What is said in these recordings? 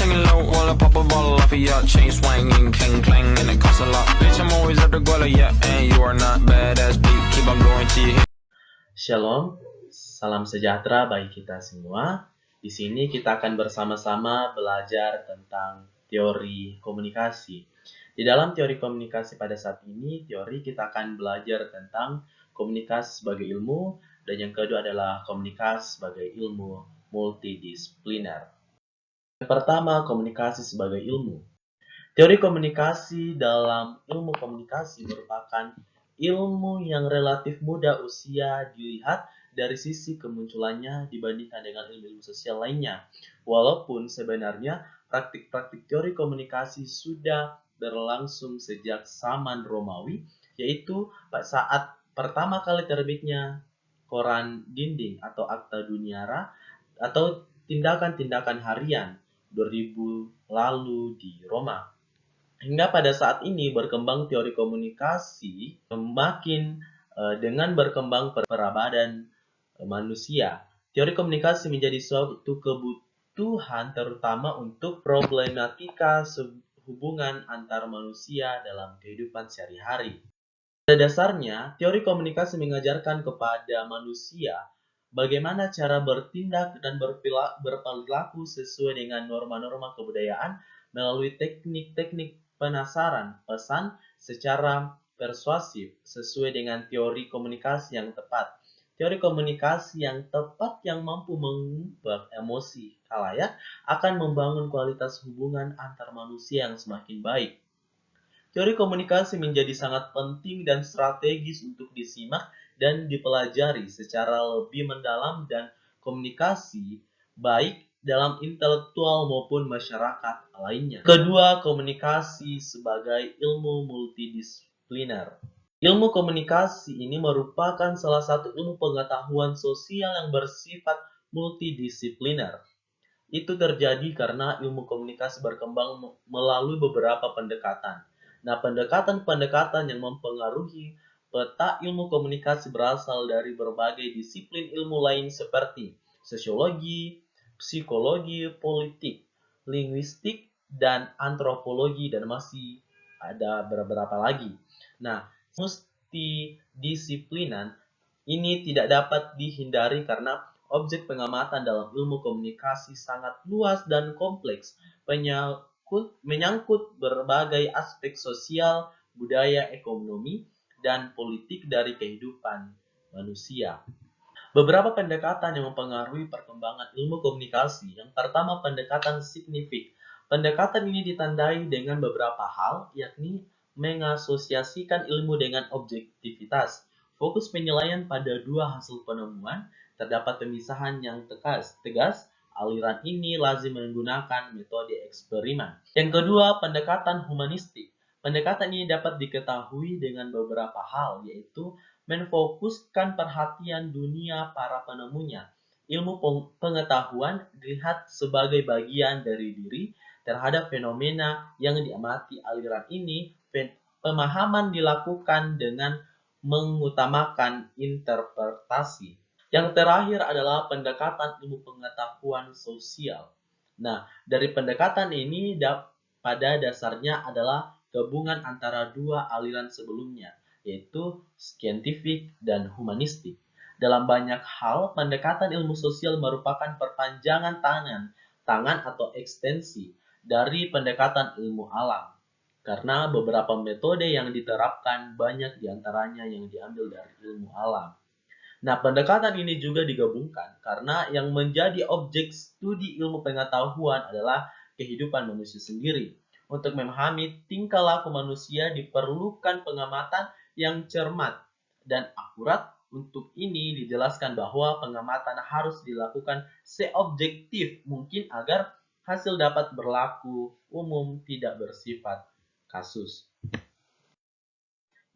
singing low while I pop a bottle off of your chain swinging, clang clang, and it costs a lot. Bitch, I'm always at the guala, yeah, and you are not badass beat. Keep on going till you hit. Shalom, salam sejahtera bagi kita semua. Di sini kita akan bersama-sama belajar tentang teori komunikasi. Di dalam teori komunikasi pada saat ini, kita akan belajar tentang komunikasi sebagai ilmu, dan yang kedua adalah komunikasi sebagai ilmu multidisipliner. Yang pertama, komunikasi sebagai ilmu. Teori komunikasi dalam ilmu komunikasi merupakan ilmu yang relatif muda usia dilihat dari sisi kemunculannya dibandingkan dengan ilmu-ilmu sosial lainnya. Walaupun sebenarnya praktik-praktik teori komunikasi sudah berlangsung sejak zaman Romawi, yaitu saat pertama kali terbitnya koran dinding atau Akta Duniara atau tindakan-tindakan harian 2000 lalu di Roma. Hingga pada saat ini berkembang teori komunikasi semakin dengan berkembang peradaban manusia. Teori komunikasi menjadi suatu kebutuhan terutama untuk problematika hubungan antar manusia dalam kehidupan sehari-hari. Pada dasarnya, teori komunikasi mengajarkan kepada manusia bagaimana cara bertindak dan berperilaku sesuai dengan norma-norma kebudayaan melalui teknik-teknik penasaran pesan secara persuasif sesuai dengan teori komunikasi yang tepat. Teori komunikasi yang tepat yang mampu mengubah emosi khalayak akan membangun kualitas hubungan antar manusia yang semakin baik. Teori komunikasi menjadi sangat penting dan strategis untuk disimak dan dipelajari secara lebih mendalam dan komunikasi baik dalam intelektual maupun masyarakat lainnya. Kedua, komunikasi sebagai ilmu multidisipliner. Ilmu komunikasi ini merupakan salah satu ilmu pengetahuan sosial yang bersifat multidisipliner. Itu terjadi karena ilmu komunikasi berkembang melalui beberapa pendekatan. Nah, pendekatan-pendekatan yang mempengaruhi peta ilmu komunikasi berasal dari berbagai disiplin ilmu lain seperti sosiologi, psikologi, politik, linguistik, dan antropologi, dan masih ada beberapa lagi. Nah, multidisiplinan ini tidak dapat dihindari karena objek pengamatan dalam ilmu komunikasi sangat luas dan kompleks, menyangkut berbagai aspek sosial, budaya, ekonomi, dan politik dari kehidupan manusia. Beberapa pendekatan yang mempengaruhi perkembangan ilmu komunikasi. Yang pertama, pendekatan signifik. Pendekatan ini ditandai dengan beberapa hal, yakni mengasosiasikan ilmu dengan objektivitas. Fokus penilaian pada dua hasil penemuan, terdapat pemisahan yang tegas. Aliran ini lazim menggunakan metode eksperimen. Yang kedua, pendekatan humanistik. Pendekatan ini dapat diketahui dengan beberapa hal, yaitu menfokuskan perhatian dunia para penemunya. Ilmu pengetahuan dilihat sebagai bagian dari diri terhadap fenomena yang diamati. Aliran ini, pemahaman dilakukan dengan mengutamakan interpretasi. Yang terakhir adalah pendekatan ilmu pengetahuan sosial. Nah, dari pendekatan ini pada dasarnya adalah gabungan antara dua aliran sebelumnya, yaitu scientific dan humanistik. Dalam banyak hal, pendekatan ilmu sosial merupakan perpanjangan tangan atau ekstensi dari pendekatan ilmu alam. Karena beberapa metode yang diterapkan banyak diantaranya yang diambil dari ilmu alam. Nah, pendekatan ini juga digabungkan karena yang menjadi objek studi ilmu pengetahuan adalah kehidupan manusia sendiri. Untuk memahami tingkah laku manusia diperlukan pengamatan yang cermat dan akurat. Untuk ini dijelaskan bahwa pengamatan harus dilakukan seobjektif mungkin agar hasil dapat berlaku umum, tidak bersifat kasus.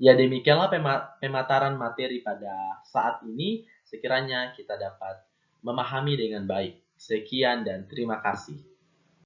Ya, demikianlah pemataran materi pada saat ini. Sekiranya kita dapat memahami dengan baik. Sekian dan terima kasih.